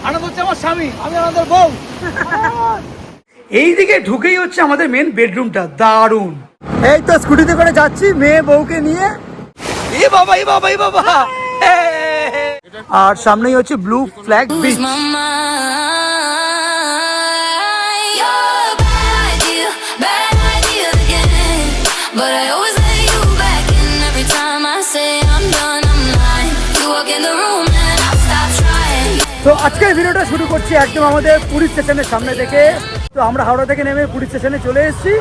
আনন্দ হচ্ছে আমার স্বামী, আমি আমাদের বউ। এইদিকে ঢুকেই হচ্ছে আমাদের মেন বেডরুমটা, দারুণ। এই তো স্কুটিতে করে যাচ্ছি মেয়ে বউকে নিয়ে। এ বাবা এ বাবা এ বাবা। আর সামনেই হচ্ছে ব্লু ফ্ল্যাগ বিচ। তো আজকের ভিডিওটা শুরু করছি একদম আমাদের পুরী স্টেশনের সামনে থেকে। তো আমরা হাওড়া থেকে নেমে পুরী স্টেশনে চলে এসেছি।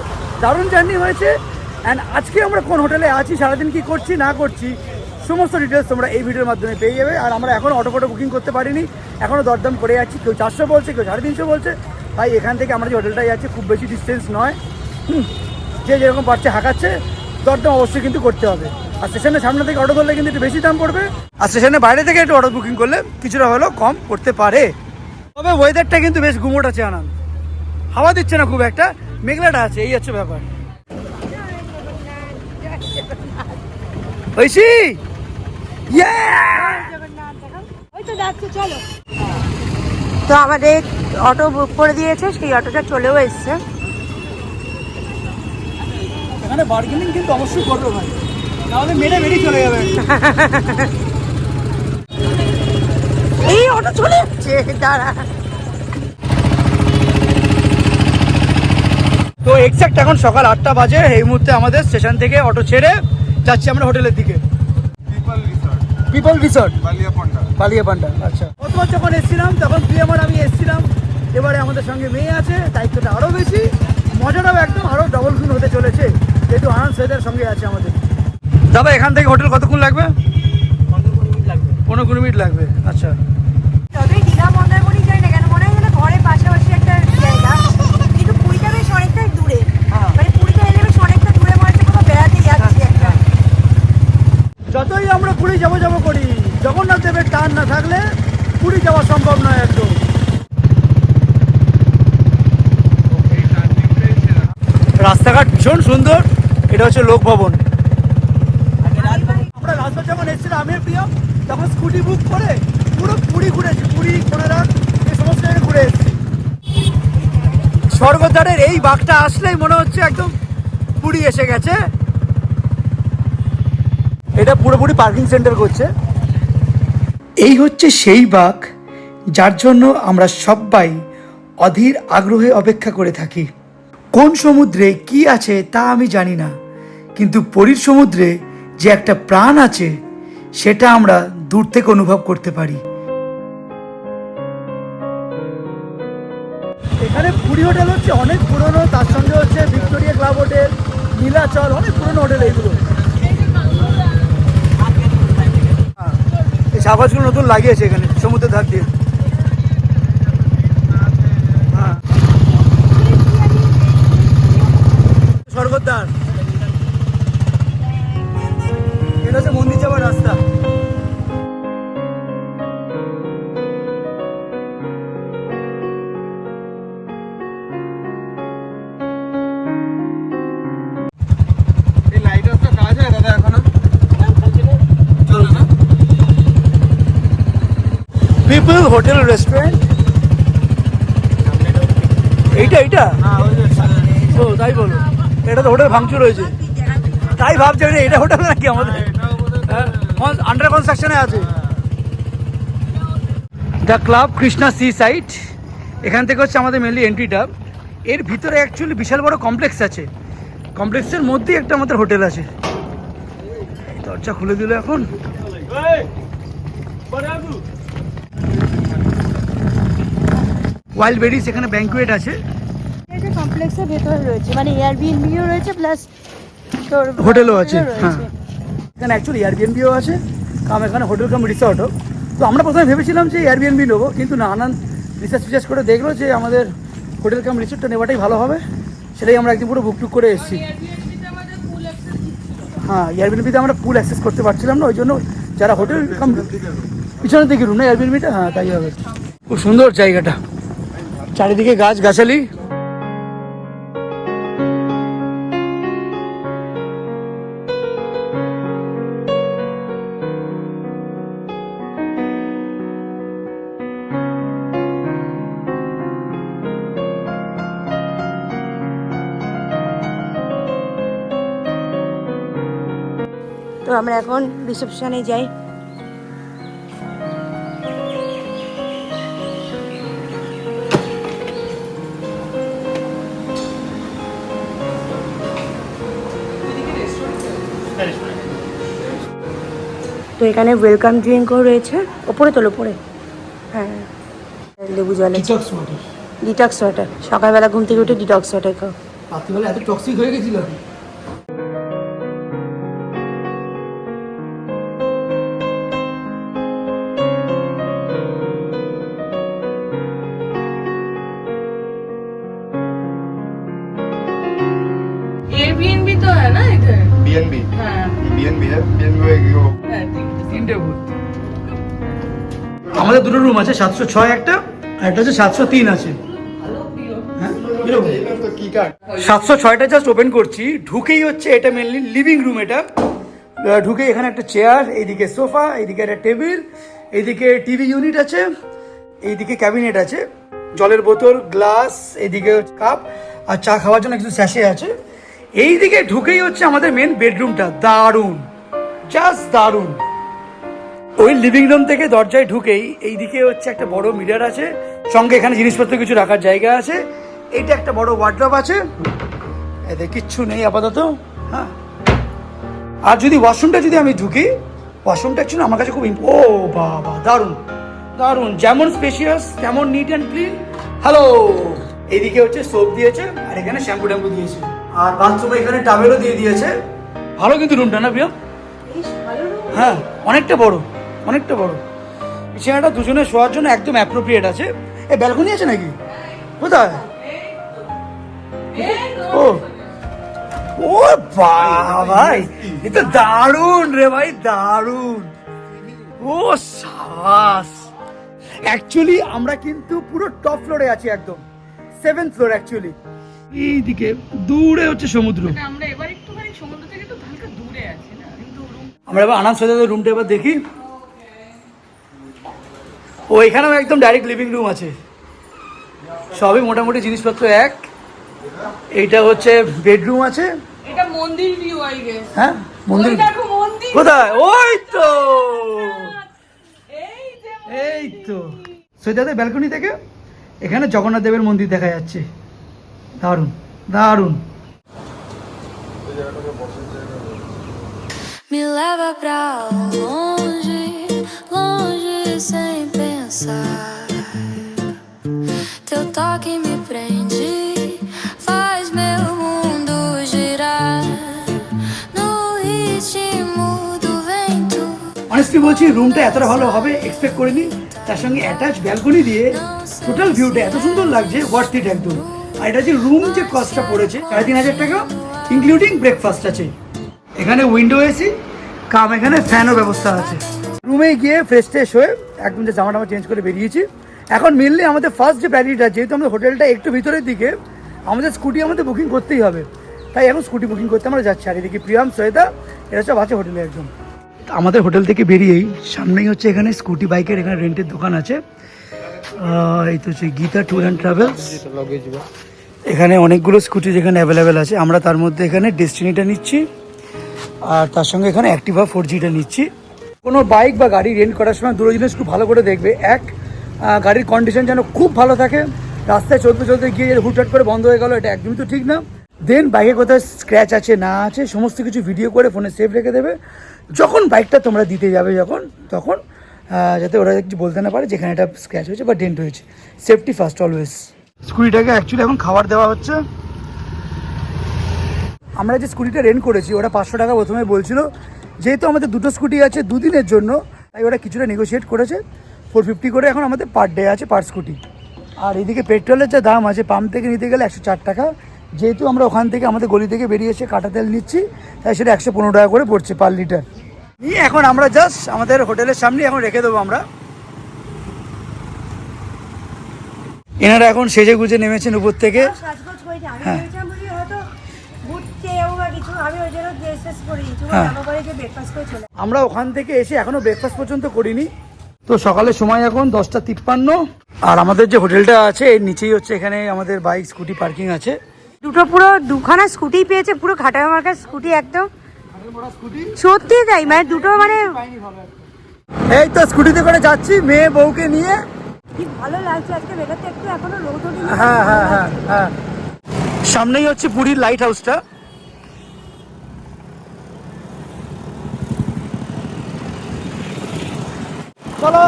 দারুণ জার্নি হয়েছে। অ্যান্ড আজকে আমরা কোন হোটেলে আছি, সারাদিন কি করছি না করছি, সমস্ত ডিটেলস তোমরা এই ভিডিওর মাধ্যমে পেয়ে যাবে। আর আমরা এখনও অটো বুকিং করতে পারিনি, এখনও দরদাম করে যাচ্ছি। কেউ 400 বলছে, কেউ 350 বলছে। তাই এখান থেকে আমরা যে হোটেলটায় যাচ্ছি খুব বেশি ডিস্টেন্স নয়। যে যেরকম পারছে হাঁকাচ্ছে, দরদাম অবশ্যই কিন্তু করতে হবে। আর স্টেশনের সামনে থেকে অটো ধরলে কিন্তু একটু বেশি দাম পড়বে, আর স্টেশনের বাইরে থেকে একটু অটো বুকিং করলে কিছুটা হলেও কম করতে পারে। তবে ওয়েদারটা কিন্তু বেশ গুমোট আছে আনন্দ, হাওয়া দিচ্ছে না খুব একটা, মেঘলাটা আছে, এই হচ্ছে ব্যাপার। ঐশী তো আমাদের অটো বুক করে দিয়েছে, সেই অটোটা চলেও এসছে। এখানে বার্গেনিং কিন্তু অবশ্যই করবে ভাই, নাহলে মেরে বেরিয়ে চলে যাবে। এই অটো চলে যাচ্ছে, দাঁড়া। তো এক্সাক্ট এখন সকাল 8টা বাজে। এই মুহূর্তে আমাদের স্টেশন থেকে অটো ছেড়ে যাচ্ছি আমরা হোটেলের দিকে। People resort Baliapanda. আচ্ছা, গতবার যখন এসেছিলাম তখন প্রিয়ামার আমি এসেছিলাম, এবারে আমাদের সঙ্গে মেয়ে আছে, দায়িত্বটা আরও বেশি, মজাটাও একদম আরও ডবল গুণ হতে চলেছে, যেহেতু আনন্দ সৈয়দের সঙ্গে আছে আমাদের। দাদা এখান থেকে হোটেল কতক্ষণ লাগবে? 15-20 মিনিট লাগবে। আচ্ছা, তবে দীঘা মন্দারমণি যাই না কেন, মনে হয় যেন ঘরের পাশাপাশি একটা জায়গা, কিন্তু পুরীটা বেশ অনেকটা দূরে। মানে পুরীটা এলে বেশ অনেকটা দূরে, মনে হচ্ছে কোথাও বেড়াতে যাচ্ছি একটা। যতই আমরা পুরী যাবো করি, জগন্নাথ দেবের টান না থাকলে পুরী যাওয়া সম্ভব নয় একদম। রাস্তাঘাট ভীষণ সুন্দর। এটা হচ্ছে লোক ভবন। আমরা রাস্তা যখন এসেছিলাম আমি প্রিয়, তখন স্কুটি বুক করে পুরো পুরী ঘুরেছি, পুরী কোনারক এই সমস্ত জায়গায় ঘুরে এসেছি। স্বর্গদ্বারের এই বাঘটা আসলেই মনে হচ্ছে একদম পুরী এসে গেছে। এটা পুরোপুরি পার্কিং সেন্টার করছে। এই হচ্ছে সেই বাঘ যার জন্য আমরা সবাই অধীর আগ্রহে অপেক্ষা করে থাকি। কোন সমুদ্রে কি আছে তা আমি জানি না, কিন্তু পুরীর সমুদ্রে যে একটা প্রাণ আছে সেটা আমরা দূর থেকে অনুভব করতে পারি। এখানে পুরী হোটেল হচ্ছে অনেক পুরনো, তার সঙ্গে হচ্ছে ভিক্টোরিয়া ক্লাব হোটেল, নীলাচল, অনেক পুরনো হোটেল এইগুলো। এই সাবাসগুলো নতুন লাগিয়েছে এখানে সমুদ্রের ধার দিয়ে। হ্যাঁ, স্বর্গদ্বার, এটা হচ্ছে মন্দির যাওয়ার রাস্তা। এই লাইট হাউসটা কাজ হয় দাদা এখনো? চলছে না। পিপল হোটেল রেস্টুরেন্ট, এইটা ও তাই বলো, এটা তো হোটেল ভাঙচুর হয়েছে, তাই ভাবছি এটা হোটেল নাকি আমাদের আন্ডার কনস্ট্রাকশনে আছে। The club Krishna sea site, এখান থেকে হচ্ছে আমাদের মেনলি এন্ট্রিটা। এর ভিতরে অ্যাকচুয়ালি বিশাল বড় কমপ্লেক্স আছে, কমপ্লেক্সের মধ্যেই একটা আমাদের হোটেল আছে। দরজা খুলে দিল এখন। ওয়াইল্ড বেরিজ, এখানে ব্যাংকুয়েট আছে। এটা কমপ্লেক্সের ভেতরে রয়েছে, মানে এয়ারবিএনবিও রয়েছে প্লাস তোর হোটেলও আছে। হ্যাঁ, এখানে অ্যাকচুয়ালি এয়ারবিএনবিও আছে, কারণ এখানে হোটেল কাম রিসর্টও। তো আমরা প্রথমে ভেবেছিলাম যে এয়ারবিএনবি নেবো, কিন্তু নানান রিসার্চ করে দেখলো যে আমাদের হোটেল কাম রিসর্টটা নেওয়াটাই ভালো হবে, সেটাই আমরা একদিন পুরো বুক টুক করে এসেছি। হ্যাঁ, এয়ারবিএনবিতে আমরা ফুল অ্যাক্সেস করতে পারছিলাম না, ওই জন্য যারা হোটেল কাম পিছনের দিকে রুম না এয়ারবিএনবিটা, হ্যাঁ তাই হবে। খুব সুন্দর জায়গাটা, চারিদিকে গাছ গাছালি। আমরা এখন রিসেপশনে যাই। তো এখানে ওয়েলকাম ড্রিঙ্কও রয়েছে, ওপরে তোলো পরে। হ্যাঁ, লেবু জল আছে, ডিটক্স ওয়াটার। সকালবেলা ঘুম থেকে উঠে ডিটক্স ওয়াটার খাও। রাত্রিবেলা এত টক্সিক হয়ে গেছিল। एयरबीएनबी तो है ना इधर। बीएनबी हाँ बीएनबी है बीएनबी में वो हाँ, তিনটে বুথ আমাদের, দুটো রুম আছে, 706 একটা, আর একটা হচ্ছে 703 আছে। হ্যাঁ, এরকম। तो की कार्ड 706টা জাস্ট ওপেন করছি, ঢুকেই হচ্ছে এটা মেনলি লিভিং রুম। এটা ঢুকে এখানে একটা চেয়ার, এইদিকে সোফা, এইদিকে একটা টেবিল, এইদিকে টিভি ইউনিট আছে, এইদিকে ক্যাবিনেট আছে, জলের বোতল, গ্লাস, এইদিকে কাপ, আর চা খাওয়ার জন্য কিছু স্যাশে আছে। এইদিকে ঢুকেই হচ্ছে আমাদের মেন বেডরুমটা। দারুণ, জাস্ট দারুণ। ওই লিভিং রুম থেকে দরজায় ঢুকেই এইদিকে হচ্ছে একটা বড় মিরর আছে, সঙ্গে এখানে জিনিসপত্র কিছু রাখার জায়গা আছে। এইটা একটা বড় ওয়ার্ড্রপ আছে, এতে কিচ্ছু নেই আপাতত। হ্যাঁ, আর যদি ওয়াশরুমটা যদি আমি ঢুকি, ওয়াশরুমটা অ্যাকচুয়ালি আমার কাছে খুব ও বাবা, দারুণ দারুণ, যেমন স্পেশিয়াস তেমন নিট অ্যান্ড ক্লিন। হ্যালো, এইদিকে হচ্ছে সোপ দিয়েছে, আর এখানে শ্যাম্পু ট্যাম্পু দিয়েছে, আর বাথরুমে এখানে টাওয়েলও দিয়ে দিয়েছে। ভালো কিন্তু রুমটা না প্রিয়া? হ্যাঁ, অনেকটা বড়, অনেকটা বড়। বিছানাটা দুজনে শোয়ার জন্য একদম অ্যাপ্রোপ্রিয়েট আছে। এ ব্যালকনি আছে নাকি? কোথায়? ও ও ভাই, এ তো দারুণ রে ভাই, দারুণ। ও সাবাস। অ্যাকচুয়ালি আমরা কিন্তু পুরো টপ ফ্লোরে আছি, একদম 7th ফ্লোর অ্যাকচুয়ালি। এইদিকে দূরে হচ্ছে সমুদ্র। আমরা এবার একটুখানি সমুদ্র থেকে তো হালকা দূরে আছি না, কিন্তু আমরা এবার আনাম সৈয়দের রুমটা এবার দেখি। ও এখানেও একদম ডাইরেক্ট লিভিং রুম আছে, সবই মোটামুটি জিনিসপত্র এক। এইটা হচ্ছে বেডরুম আছে। এটা মন্দির ভিউ আই গেস। হ্যাঁ, মন্দির। ওই দেখো মন্দির। কোথায়? ওই তো, এই যে এই তো সৈয়দের ব্যালকনি থেকে এখানে জগন্নাথ দেবের মন্দির দেখা যাচ্ছে। দারুণ দারুণ। Me leva pra longe, longe sem pensar. Teu toque me prende, faz meu mundo girar no ritmo do vento. Honestly বলছি, রুমটা এতটা ভালো হবে এক্সপেক্ট করিনি। তার সঙ্গে অ্যাটাচ ব্যালকনি দিয়ে টোটাল ভিউটা এত সুন্দর লাগছে, ওয়ার্থ ইট একদম। আর এটা যে রুম যে কস্টটা পড়েছে 3,500 টাকা, ইনক্লুডিং ব্রেকফাস্ট আছে। এখানে উইন্ডো এসি কাম, এখানে ফ্যানও ব্যবস্থা আছে। রুমে গিয়ে ফ্রেশ ট্রেশ হয়ে একদম যে জামা টামা চেঞ্জ করে বেরিয়েছি। এখন মেনলি আমাদের ফার্স্ট যে প্যারিটা, যেহেতু আমাদের হোটেলটা একটু ভিতরের দিকে, আমাদের স্কুটি আমাদের বুকিং করতেই হবে। তাই এখন স্কুটি বুকিং করতে আমরা যাচ্ছি। আর এদিকে প্রিয়াম, সৈয়দা, এরা সব আছে হোটেলে একদম। আমাদের হোটেল থেকে বেরিয়েই সামনেই হচ্ছে এখানে স্কুটি বাইকের এখানে রেন্টের দোকান আছে। এই তো হচ্ছে গীতা ট্যুর অ্যান্ড ট্রাভেলস। এখানে অনেকগুলো স্কুটি যেখানে অ্যাভেলেবেল আছে। আমরা তার মধ্যে এখানে ডেস্টিনিটা নিচ্ছি, আর তার সঙ্গে এখানে অ্যাক্টিভা 4Gটা নিচ্ছি। কোনো বাইক বা গাড়ি রেন্ট করার সময় দুটো জিনিস খুব ভালো করে দেখবে। এক, গাড়ির কন্ডিশন যেন খুব ভালো থাকে, রাস্তায় চলতে চলতে গিয়ে হুটহাট করে বন্ধ হয়ে গেল, এটা একদমই তো ঠিক না। দেন বাইকে কোথায় স্ক্র্যাচ আছে না আছে সমস্ত কিছু ভিডিও করে ফোনে সেভ রেখে দেবে। যখন বাইকটা তোমরা দিতে যাবে তখন যাতে ওরা কিছু বলতে না পারে যেখানে এটা স্ক্র্যাচ হয়েছে বা ডেন্ট হয়েছে। Safety first always. স্কুটিটাকে অ্যাকচুয়ালি এখন খাবার দেওয়া হচ্ছে। আমরা যে স্কুটিটা রেন্ট করেছি ওরা 500 টাকা প্রথমে বলছিল, যেহেতু আমাদের দুটো স্কুটি আছে দুদিনের জন্য, তাই ওরা কিছুটা নেগোশিয়েট করেছে। 450 করে এখন আমাদের পার ডে আছে পার স্কুটি। আর এদিকে পেট্রোলের যা দাম আছে, পাম্প থেকে নিতে গেলে 104 টাকা। যেহেতু আমরা ওখান থেকে আমাদের গলি থেকে বেরিয়ে এসে কাটা তেল নিচ্ছি, তাই সেটা 115 টাকা করে পড়ছে পার লিটার। নিয়ে এখন আমরা জাস্ট আমাদের হোটেলের সামনে এখন রেখে দেবো আমরা। এনারা এখন সেজে গুজে নেমেছেন উপর থেকে। সাজগোজ করেছি, আমি হ্যাঁ। ভেবেছিলাম বুঝি হয়তো ঘুরতে যাবো বা কিছু, আমি ওই জন্য ড্রেস ট্রেস পরে নিয়েছি, হ্যাঁ। জামা পরে যে ব্রেকফাস্ট করে চলে। আমরা ওখান থেকে এসে এখনো ব্রেকফাস্ট পর্যন্ত করিনি। তো সকালের সময় এখন 10:53। আর আমাদের যে হোটেলটা আছে এর নিচেই হচ্ছে এখানে আমাদের বাইক স্কুটি পার্কিং আছে। দুটো পুরো দুখানা স্কুটি পেয়েছে, পুরো ঘাটা মার্কার স্কুটি একদম। মোড়া স্কুটি। সত্যি তাই, মানে দুটো মানে এই তো স্কুটিতে করে যাচ্ছি মেয়ে বউকে নিয়ে। কি ভালো লাগছে আজকে বেলাতে, একটু এখনো রোদ ওঠেনি। হ্যাঁ হ্যাঁ হ্যাঁ হ্যাঁ, সামনেই হচ্ছে পুরীর লাইট হাউসটা। চলো।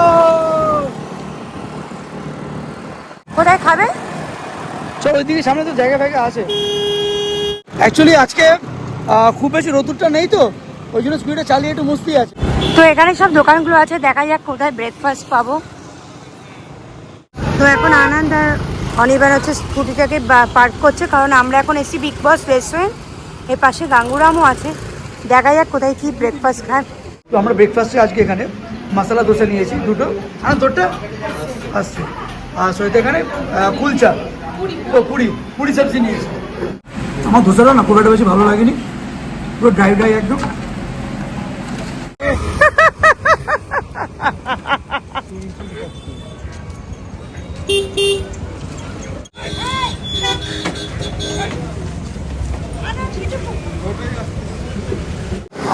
কোথায় খাবে? চলো ওইদিকে সামনে তো জায়গা ফায়গা আছে। অ্যাকচুয়ালি আজকে খুব বেশি রোদুরটা নেই তো, ওই জন্য স্পিডে চালিয়ে একটু মস্তি আছে। তো এখানে সব দোকানগুলো আছে, দেখা যাক কোথায় ব্রেকফাস্ট পাবো। তো এখন আনন্দ আর অনির্বাণ হচ্ছে স্কুটিটাকে পার্ক করছে, কারণ আমরা এখন এসি বিগ বস রেস্টুরেন্ট, এর পাশে গাঙ্গুরামও আছে। দেখা যাক কোথায় কি ব্রেকফাস্ট খায়। তো আমরা ব্রেকফাস্টে আজকে এখানে মশলা দোসা নিয়েছি দুটো, আর তোরটা আসছে, আর সইতে এখানে কুলচা ও পুরি পুরি সবজি নিয়েছি। আমার দোসাটা না খুব একটা বেশি ভালো লাগেনি, পুরো ড্রাই ড্রাই একদম।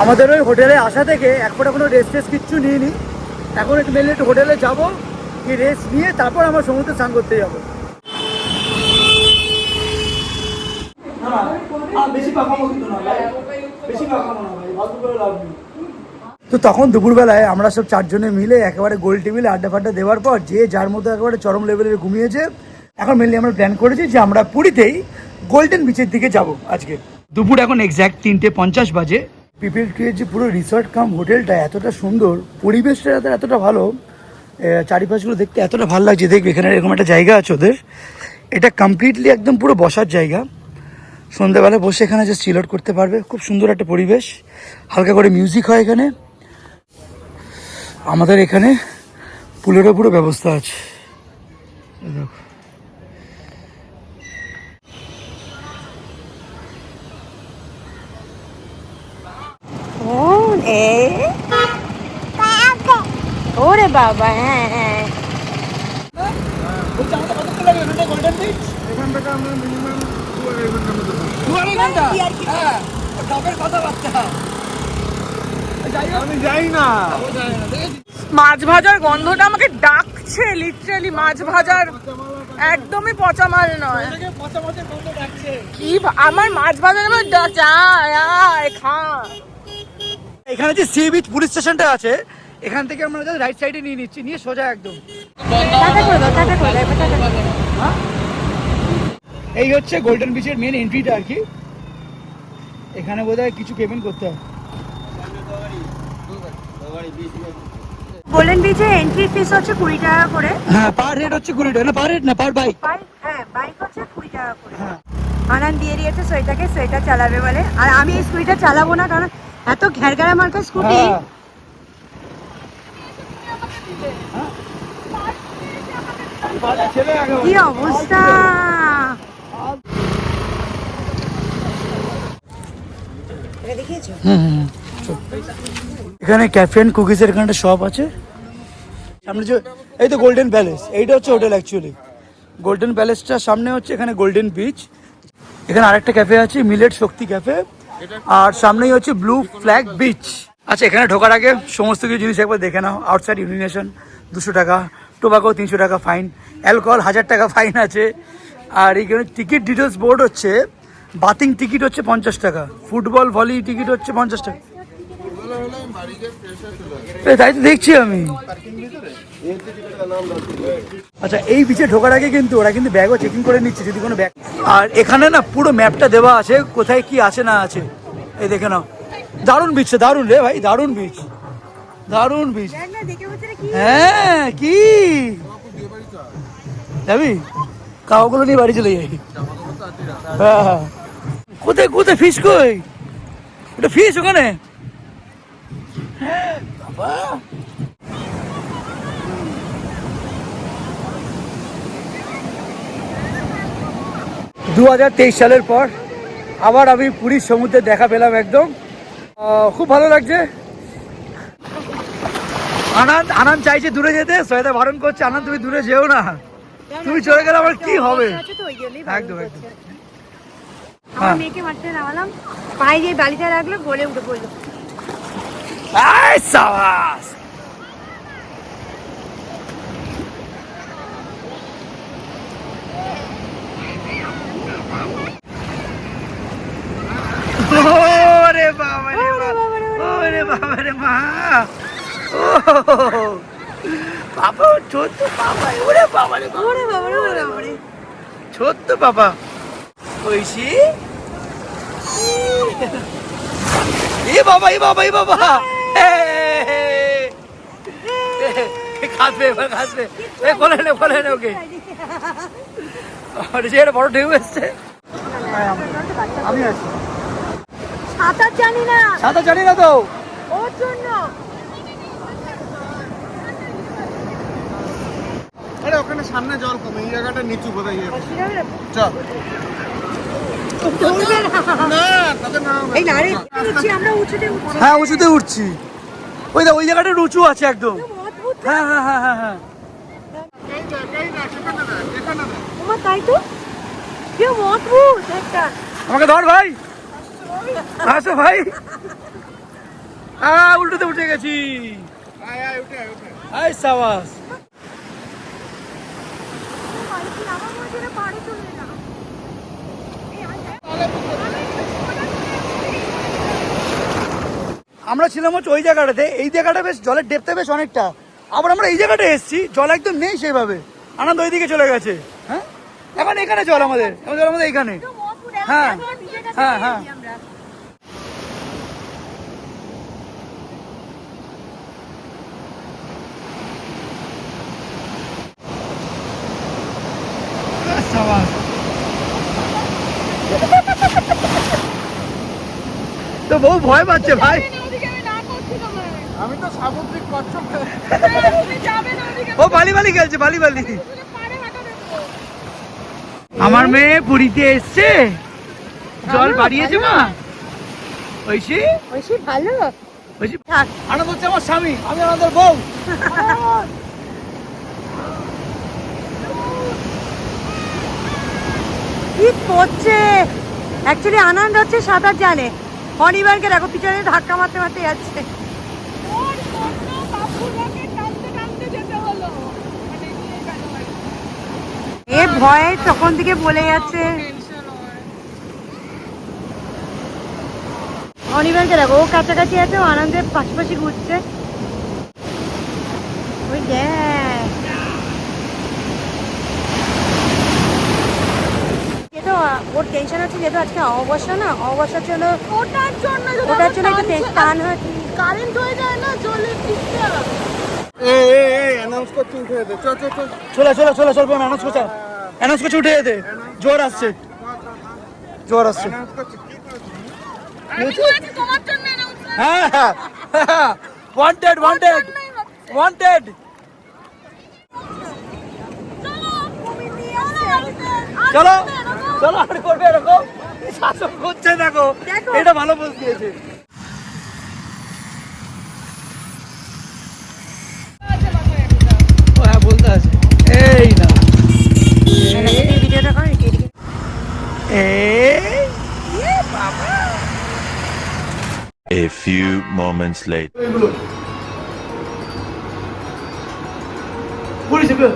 আমাদের ওই হোটেলে আসা থেকে একবারে কোনো রেস্ট টেস্ট কিচ্ছু নিইনি। এখন একটু মেনলি একটু হোটেলে যাবো, কি রেস্ট নিয়ে তারপর আমরা সমুদ্রে স্নান করতে যাবো। তো তখন দুপুরবেলায় আমরা সব চারজনে মিলে একেবারে গোল টেবিলে আড্ডা ফাড্ডা দেওয়ার পর যে যার মতো একেবারে চরম লেভেলের ঘুমিয়েছে। এখন মেনলি আমরা প্ল্যান করেছি যে আমরা পুরীতেই গোল্ডেন বিচের দিকে যাব আজকে। দুপুর এখন এক্স্যাক্ট 3:50 বাজে। পিপল ট্রির যে পুরো রিসর্ট কাম হোটেলটা এতটা সুন্দর, পরিবেশটা এতটা ভালো, চারিপাশগুলো দেখতে এতটা ভালো লাগছে। দেখবে এখানে এরকম একটা জায়গা আছে ওদের, এটা কমপ্লিটলি একদম পুরো বসার জায়গা। সন্ধ্যাবেলা বসে এখানে জাস্ট চিল আউট করতে পারবে, খুব সুন্দর একটা পরিবেশ, হালকা করে মিউজিক হয় এখানে। আমাদের এখানে পুলেরও পুরো ব্যবস্থা আছে। দেখো ওরে বাবা, হ্যাঁ হ্যাঁ। মাছ ভাজার গন্ধটা আমাকে ডাকছে, লিটারালি মাছ ভাজার একদমই পচা মাল নয়। কি আমার মাছ ভাজার খা। এখানে যে সি বিচ পুলিশ স্টেশনটা আছে, এখান থেকে আমরা রাইট সাইডে নিয়ে নিচ্ছি, নিয়ে সোজা একদম। এই হচ্ছে গোল্ডেন বিচের মেন এন্ট্রিটা আর কি। এখানে বোধহয় কিছু পেমেন্ট করতে হয়। গোল্ডেন বিচে এন্ট্রি ফিস হচ্ছে 20 টাকা করে। হ্যাঁ, পার হেড হচ্ছে 20 টাকা, না পার হেড না পার বাইক। হ্যাঁ, বাইক হচ্ছে 20 টাকা করে। হ্যাঁ, আনন্দ দিয়ে দিয়েছে সোয়েটাকে, সোয়েটার চালাবে বলে। আর আমি এই স্কুটিটা চালাবো না, কারণ এত ঘেরঘেরা মার্কা স্কুটি। কি অবস্থা! এখানে ক্যাফে এন্ড কুকিজ এর এখানে শপ আছে সামনে। যে এই তো গোল্ডেন প্যালেস, এইটা হচ্ছে হোটেল অ্যাকচুয়ালি। গোল্ডেন প্যালেসটার সামনে হচ্ছে এখানে গোল্ডেন বিচ। এখানে আরেকটা ক্যাফে আছে, মিলেট শক্তি ক্যাফে, আর সামনেই হচ্ছে ব্লু ফ্ল্যাগ বিচ। আচ্ছা, এখানে ঢোকার আগে সমস্ত কিছু জিনিস একবার দেখে নাও। আউটসাইড ইউনিনেশন 200 টাকা, টোবাকো 300 টাকা ফাইন, অ্যালকোহল 1000 টাকা ফাইন আছে। আর এইখানে টিকিট ডিটেলস বোর্ড হচ্ছে, বাথিং টিকিট হচ্ছে 50 টাকা, ফুটবল ভলি টিকিট হচ্ছে 50 টাকা। তাই তো দেখছি আমি। আচ্ছা, এই বিচে ঢোকার আগে কিন্তু ওরা কিন্তু ব্যাগও চেকিং করে নিচ্ছে যদি কোনো ব্যাগ। আর এখানে না পুরো ম্যাপটা দেওয়া আছে কোথায় কি আছে না আছে। এই দেখে নাও, দারুণ বিচ, দারুণ রে ভাই, দারুণ বিচ, দারুণ বিচ। হ্যাঁ, কি যাবি? কাউগুলো নিয়ে বাড়ি চলে যাই। হ্যাঁ, কোথায় কোথায় ফিশ, কই ওটা ফিশ ওখানে? হ্যাঁ বাবা, 2023 সালের পর আবার আমি পুরীর সমুদ্রে দেখা পেলাম একদম। খুব ভালো লাগছে। আনন্দ আনন্দ চাইছে দূরে যেতে, সৈয়দা বারণ করছে, আনন্দ তুমি দূরে যেও না, তুমি চলে গেলে আমার কি হবে। একদম একদম। আমার মেয়েকে মাঠে নামালাম, পায়ে যে বালিটা রাখলো, গলে উঠে পড়লো। আই সাবাস। ওরে বাবা রে ওরে বাবা রে মা, ও বাবা ছোট্ট বাবা, ওরে বাবা রে ওরে বাবা রে, ওরে বাবা রে। ছোট্ট বাবা। ঐশী, এ বাবা এ বাবা এ বাবা, খাসবে এবার খাসবে, এ কোলে নে ওকে। আর যে বড় ঢেউ এসছে। আমি আছি, সাঁতার জানি না, সাঁতার জানি না তো। ওর জন্য আরে ওখানে সামনে জল কমে, এই জায়গাটা নিচু বোধহয়। চল ধরবে না। না তাতে না এই না রে, উঠছি আমরা, উঁচুতে উঠছি। হ্যাঁ উঁচুতে উঠছি, ওই ওই জায়গাটা উঁচু আছে একদম। অদ্ভুত। হ্যাঁ হ্যাঁ হ্যাঁ হ্যাঁ হ্যাঁ। এই জায়গায় না, সেখানে না, এখানে না। ওমা তাই তো, কি অদ্ভুত একটা। আমাকে ধর ভাই, আসো ভাই। উল্টোতে উঠে গেছি। আয় আয় উঠে আয় উঠে। আই সাবাস। আমার মনে হচ্ছে পাড়ে চলে এলাম। আমরা ছিলাম হচ্ছে ওই জায়গাটাতে, এই জায়গাটা বেশ জলের ডেপথে বেশ অনেকটা। আবার আমরা এই জায়গাটা এসেছি, জল একদম নেই সেইভাবে, আনন্দ ওইদিকে চলে গেছে। হ্যাঁ এখন এখানে জল আমাদের, জল আমাদের এখানে। হ্যাঁ হ্যাঁ হ্যাঁ। তো বউ ভয় পাচ্ছে ভাই। আমি তো সামুদ্রিক কচ্ছপ। ও বালি বালি খেলছে, বালি বালি। আমার মেয়ে পুরীতে এসছে, জল বাড়িয়েছে মা। ঐশী ঐশী ভালো। ঐশী, থাক। আনন্দ হচ্ছে আমার স্বামী, আমি আমাদের বউ। কি করছে? অ্যাকচুয়ালি আনন্দ হচ্ছে সাঁতার জানে, অনিবারকে দেখো পিছনে ধাক্কা মারতে মারতে যাচ্ছে। এ ভয়ে তখন থেকে বলে যাচ্ছে। অনিবারকে দেখো, ও কাছাকাছি আছে, ও আনন্দের পাশাপাশি ঘুরছে। ওই দেখ, যেহেতু ওর টেনশন হচ্ছে, যেহেতু আজকে অমাবস্যা না, অমাবস্যার জন্য ওটার জন্য একটু টান হয়, কারেন্ট হয়ে যায় না জলে। এই অ্যানাউন্স করতে উঠে দে। চল চল চল। চলে চলে চলে চল, অ্যানাউন্স করছে, অ্যানাউন্স করছে, উঠে যেতে। জোর আসছে, জোর আসছে। অ্যানাউন্স করতে কি করেছিস? হ্যাঁ হ্যাঁ, ওয়ান্টেড ওয়ান্টেড ওয়ান্টেড। চলো চলো, আর করবে এরকম শাসন করছে, দেখো এটা ভালো বল দিয়েছে। ও হ্যাঁ বলতে আছে, এই না ভিডিওটা করে এই বাবা। A few moments later. এগুলো পুলিশ এগুলো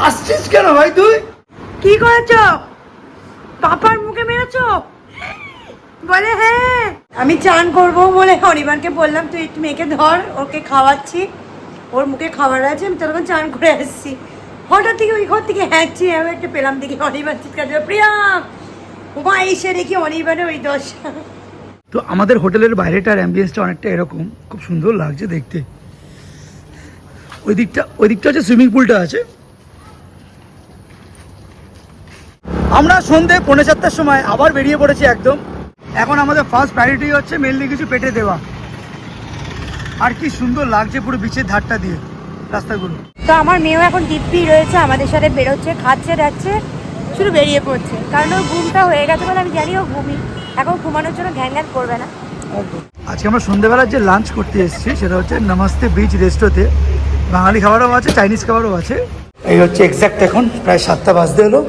আসছিস কেন ভাই তুই? কি করেছো? পাপার মুখে মেরেছো? বলে হ্যাঁ। আমি চান করবো বলে অনিবারকে বললাম তুই একটু মেয়েকে ধর, ওকে খাওয়াচ্ছি, ওর মুখে খাবার আছে, আমি তখন চান করে আসছি। হঠাৎ থেকে ওই ঘর থেকে হ্যাঁচি আমি একটা পেলাম, দেখি অনিবার চিৎকার দিল, প্রিয়া ওমা এসে দেখি অনিবারের ওই দশা। তো আমাদের হোটেলের বাইরেটার অ্যাম্বিয়েন্সটা অনেকটা এরকম, খুব সুন্দর লাগছে দেখতে। ওই দিকটা হচ্ছে সুইমিং পুলটা আছে। আমরা সন্ধ্যে 4:45টার সময় আবার বেরিয়ে পড়েছি একদম। এখন আমাদের ফার্স্ট প্রায়োরিটি হচ্ছে মেনলি কিছু পেটে দেওয়া। আর কি সুন্দর লাগছে পুরো বিচের ধারটা দিয়ে রাস্তাগুলো। তো আমার মেয়েও এখন দিব্যি রয়েছে, আমাদের সাথে বেরোচ্ছে, খাচ্ছে যাচ্ছে, শুধু বেরিয়ে পড়ছে, কারণ ওর ঘুমটা হয়ে গেছে বলে আমি জানি ও ঘুমি, এখন ঘুমানোর জন্য ঘ্যান ঘ্যান করবে না। আজকে আমরা সন্ধ্যেবেলা যে লাঞ্চ করতে এসেছি সেটা হচ্ছে নমস্তে বিচ রেস্টোতে। বাঙালি খাবারও আছে, চাইনিজ খাবারও আছে। এই হচ্ছে এক্স্যাক্ট এখন প্রায় 7টা বাজতে এলো।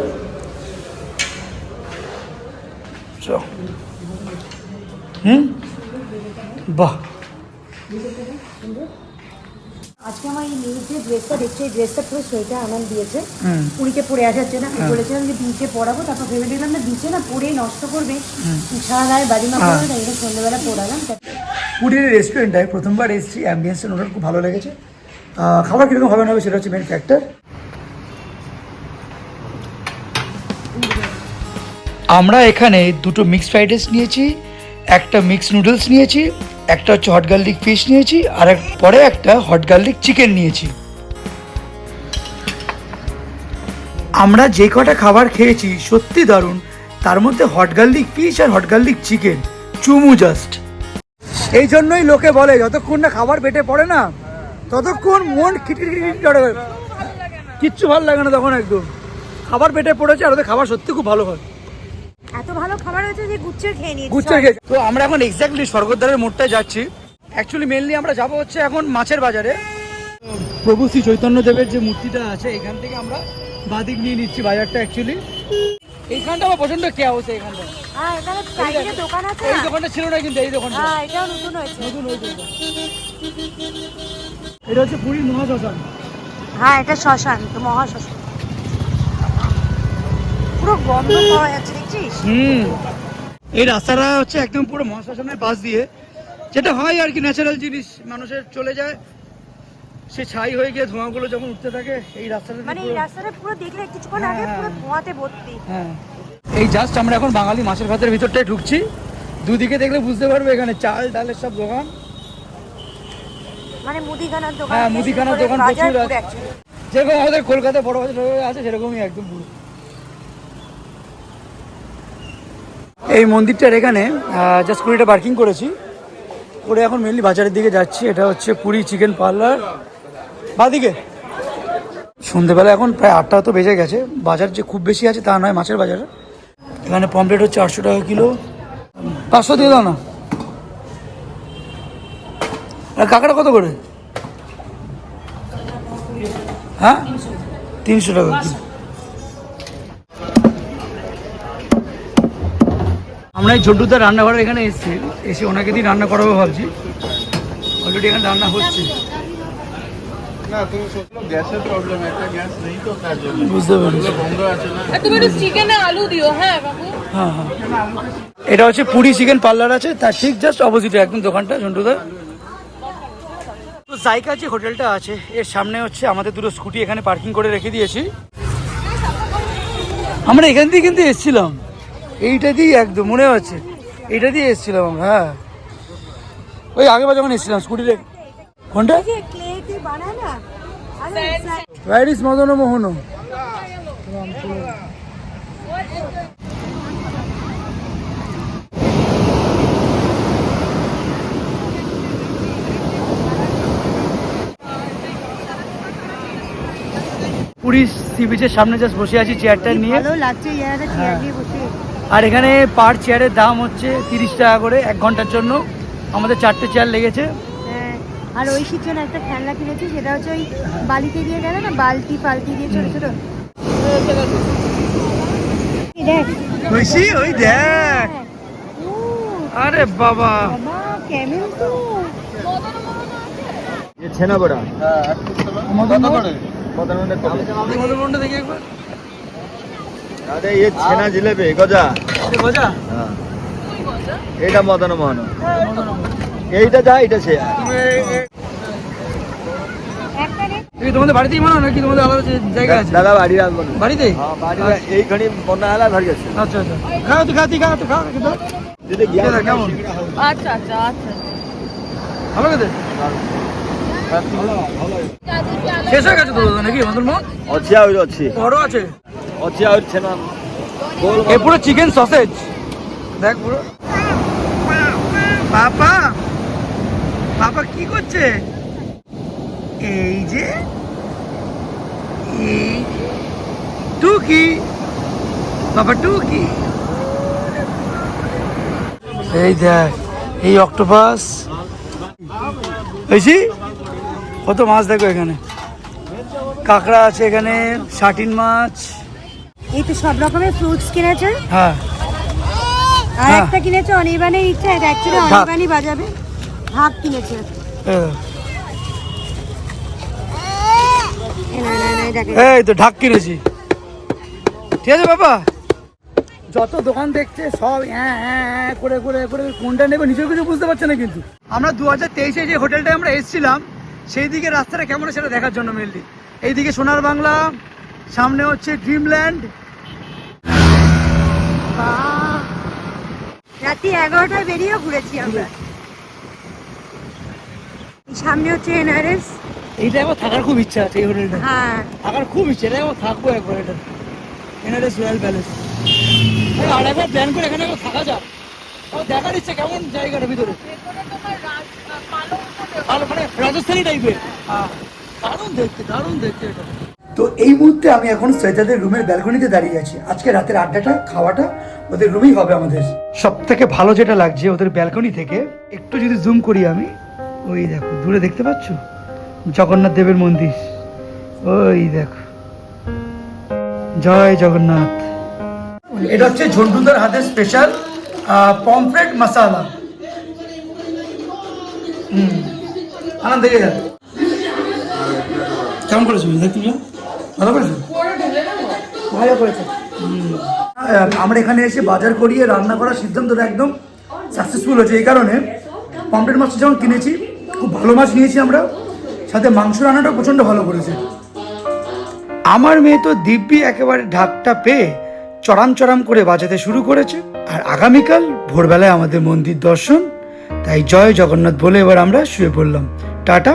বাহ, আজকে আমার এই মেয়ের যে ড্রেসটা দেখছে, এই ড্রেসটা পুরো সোয়েটার আনন্দ দিয়েছে। পুরীতে পরে আসাচ্ছে না, বলেছিলাম যে বিচে পরাবো, তারপর ভেবে দিলাম না বিচে না পরে নষ্ট করবে, সারা গায়ে বাড়ি মা পড়বে, তাই এটা সন্ধ্যেবেলা পরালাম। পুরীর রেস্টুরেন্টটায় প্রথমবার এসেছি, অ্যাম্বিয়েন্সটা ওনার খুব ভালো লেগেছে। খাবার কীরকম হবে না হবে সেটা হচ্ছে মেন ফ্যাক্টর। আমরা এখানে দুটো মিক্সড ফ্রাইড রাইস নিয়েছি, একটা মিক্সড নুডলস নিয়েছি, একটা হচ্ছে হট গার্লিক ফিশ নিয়েছি, আর পরে একটা হট গার্লিক চিকেন নিয়েছি। আমরা যে কটা খাবার খেয়েছি সত্যি দারুণ, তার মধ্যে হট গার্লিক ফিশ আর হট গার্লিক চিকেন চুমু জাস্ট। এই জন্যই লোকে বলে যতক্ষণ না খাবার পেটে পড়ে না ততক্ষণ মন খিটখিট করে, কিচ্ছু ভালো লাগে না তখন। একদম খাবার পেটে পড়েছে আর ওদের খাবার সত্যি খুব ভালো হয়। এত ভালো খাবার হয়েছে যে গুচ্ছের খেয়ে নিয়েছি। গুচ্ছের খেয়ে তো আমরা এখন এক্স্যাক্টলি স্বর্গদ্বারের মোড়টায় যাচ্ছি। অ্যাকচুয়ালি মেনলি আমরা যাব হচ্ছে এখন মাছের বাজারে। প্রভু শ্রী চৈতন্য দেবের যে মূর্তিটা আছে এখান থেকে আমরা বাদিক নিয়ে নিচ্ছি বাজারটা। অ্যাকচুয়ালি এইখানটা আমার পছন্দ কেয়া হচ্ছে, এখানটা হ্যাঁ, এখানে সাইডে দোকান আছে এই না? দোকানটা ছিল না কিন্তু এই দোকানটা হ্যাঁ, এটাও নতুন হয়েছে। নতুন হয়েছে। এটা হচ্ছে পুরীর মহাশ্মশান। হ্যাঁ, এটা শ্মশান তো, মহাশ্মশান। পুরো গন্ধ পাওয়া যাচ্ছে, দেখছিস? এই রাস্তাটা হচ্ছে একদম পুরো মহাশ্মশানের পাশ দিয়ে, যেটা হয় আর কি, ন্যাচারাল জিনিস মানুষের চলে যায়, সে ছাই হয়ে গিয়ে ধোঁয়াগুলো যখন উঠতে থাকে এই রাস্তাটা মানে এই রাস্তাটা পুরো দেখলে কিছুক্ষণ আগে পুরো ধোঁয়াতে ভর্তি। হ্যাঁ, এই জাস্ট আমরা এখন বাঙালি মাছের ভাতের ভিতরটায় ঢুকছি। দুদিকে দেখলে বুঝতে পারবে এখানে চাল ডালের সব দোকান, মানে মুদিখানার দোকান। হ্যাঁ মুদিখানার দোকান প্রচুর আছে, যেরকম আমাদের কলকাতায় বড় বাজার আছে সেরকমই একদম পুরো। এই মন্দিরটার এখানে জাস্ট কুড়িটা পার্কিং করেছি করে এখন মেনলি বাজারের দিকে যাচ্ছি। এটা হচ্ছে পুরী চিকেন পার্লার বাদিকে। সন্ধ্যেবেলা এখন প্রায় 8টা তো বেজে গেছে, বাজার যে খুব বেশি আছে তা নয় মাছের বাজার। এখানে পমপ্লেট হচ্ছে 800 টাকা কিলো, 500 দিয়ে দাও না। আর কাঁকড়া কত করে? হ্যাঁ 300 টাকা কিলো। আমরা এই ঝন্টুদার রান্নাঘরের এখানে এসেছি, এসে ওনাকে দিয়ে রান্না করাবো ভাবছি। অলরেডি এখানে রান্না হচ্ছে। না তুমি সোচলো গ্যাসের প্রবলেম, একটা গ্যাস নেই তো তার জন্য। বুঝতে পেরেছি। বন্ধ আছে না। তুমি একটু চিকেনে আলু দিও। হ্যাঁ বাবু। হ্যাঁ হ্যাঁ, এটা হচ্ছে পুরী চিকেন পার্লার আছে, তার ঠিক জাস্ট অপোজিটে একদম দোকানটা ঝন্টুদার। তো জায়গা যে হোটেলটা আছে এর সামনে হচ্ছে আমাদের দুটো স্কুটি এখানে পার্কিং করে রেখে দিয়েছি। আমরা এখান দিয়ে কিন্তু এসেছিলাম, এইটা দিয়ে একদম মনে হচ্ছে এইটা দিয়ে এসেছিলাম আমরা। হ্যাঁ ওই আগেবার যখন এসেছিলাম স্কুটিতে। কোনটা? যে ক্লে দিয়ে বানায় না, আরে রাইড ইস মদন মোহন। পুরী সি বিচের সামনে জাস্ট বসে আছি চেয়ারটা নিয়ে। ভালো লাগছে ইয়ারে চেয়ার দিয়ে বসে। আর এখানে পার চেয়ারের দাম হচ্ছে 30 টাকা করে 1 ঘন্টার জন্য। আমাদের 4টে চেয়ার লেগেছে। হ্যাঁ, আর ওই জন্য একটা খেলনা কিনেছি, সেটা হচ্ছে ওই বালিতে দিয়ে গেল না, বালতি ফালতি দিয়ে ছোট ছোট। দেখ খুশি ওই দেখ, আরে বাবা বাবা ক্যামেল তো। ये छेना बड़ा হ্যাঁ একটু কত করে? मदन मोहन को মধুবনটা দেখি একবার। अरे ये छेना जिलेबी गजा এটা গজা। हाँ এইটা মদন মোহন এইটা যা এটা সে একটা রে তুমি তোমাদের বাড়িতেই বানাও নাকি তোমাদের আলাদা জায়গা আছে? দাদা বাড়ি রাখবো না বাড়িতেই? হ্যাঁ বাড়ি এইখানে বন্যা এলা ধরে গেছে আচ্ছা আচ্ছা, খাও তো খাতি খাও তো খাও কিন্তু যদি গিয়া কেমন আচ্ছা আচ্ছা আচ্ছা। ভালো খেতে? শেষ হয়ে গেছে তো নাকি আমাদের মোট? ଅଛି ଆହୁରି ଅଛି বড় আছে ଅଛି ଆହୁରି ଛେନା গোল এ পুরো চিকেন সসেজ দেখ পুরো। পাপা পাপা কি করছে? এই যে এই টুকি বাবা টুকি, এই দেখ এই অক্টোপাস, বুঝছি কত মাছ দেখো এখানে। কাঁকড়া আছে এখানে, শাটিন মাছ। এই তো সব রকমের ফ্রুটস কিনেছে। হ্যাঁ, আর একটা কিনেছে অনির্বাণের ইচ্ছা, এটা অ্যাকচুয়ালি অনির্বাণই বাজাবে। ভাগ কিনেছে। এই তো ঢাক কিনেছি। ঠিক আছে বাবা, যত দোকান দেখছে সব হ্যাঁ হ্যাঁ হ্যাঁ করে করে করে কোনটা নেবে নিজেও কিছু বুঝতে পারছে না। কিন্তু আমরা 2023-এ যে হোটেলটায় আমরা এসেছিলাম সেই দিকে রাস্তাটা কেমন সেটা দেখার জন্য মেনলি। এইদিকে সোনার বাংলা, সামনে হচ্ছে ড্রিমল্যান্ড। রাত্রি 11টায় বেরিয়েও ঘুরেছি আমরা। সামনে হচ্ছে এনআরএস। এইটা আমার থাকার খুব ইচ্ছা আছে, এই হোটেলটা হ্যাঁ, থাকার খুব ইচ্ছা। এটা আমার থাকবো একবার, এটা এনআরএস রয়্যাল প্যালেস। আর একবার প্ল্যান করে এখানে একবার থাকা যাক, আমার দেখার ইচ্ছা কেমন জায়গাটা ভিতরে। ভালো মানে রাজস্থানি টাইপের, দারুণ দেখতে, দারুণ দেখতে এটা। তো এই মুহূর্তে আমি এখন শ্রেতাদের রুমের ব্যালকনিতে দাঁড়িয়ে আছি। আজকে রাতের আড্ডাটা খাওয়াটা ওদের রুমেই হবে আমাদের। সব থেকে ভালো যেটা লাগছে ওদের ব্যালকনি থেকে, একটু যদি জুম করি আমি, ওই দেখো দূরে দেখতে পাচ্ছ জগন্নাথ দেবের মন্দির, ওই দেখো, জয় জগন্নাথ। এটা হচ্ছে ঝন্টুদার হাতের স্পেশাল পমফ্রেট মশালা। আনন্দ দেখে যাবে কেমন করেছো দেখতে, ভালো করেছো, ভালো করেছো। আমরা এখানে এসে বাজার করিয়ে রান্না করার সিদ্ধান্তটা একদম সাকসেসফুল হয়েছে। এই কারণে পমফ্রেট মাছটা যেমন কিনেছি, খুব ভালো মাছ নিয়েছি আমরা, সাথে মাংস রান্নাটাও প্রচণ্ড ভালো করেছে। আমার মেয়ে তো দিব্যি একেবারে ঢাকটা পেয়ে চড়াম চড়াম করে বাজাতে শুরু করেছে। আর আগামীকাল ভোরবেলায় আমাদের মন্দির দর্শন, তাই জয় জগন্নাথ বলে এবার আমরা শুয়ে পড়লাম। Tata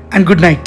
and good night.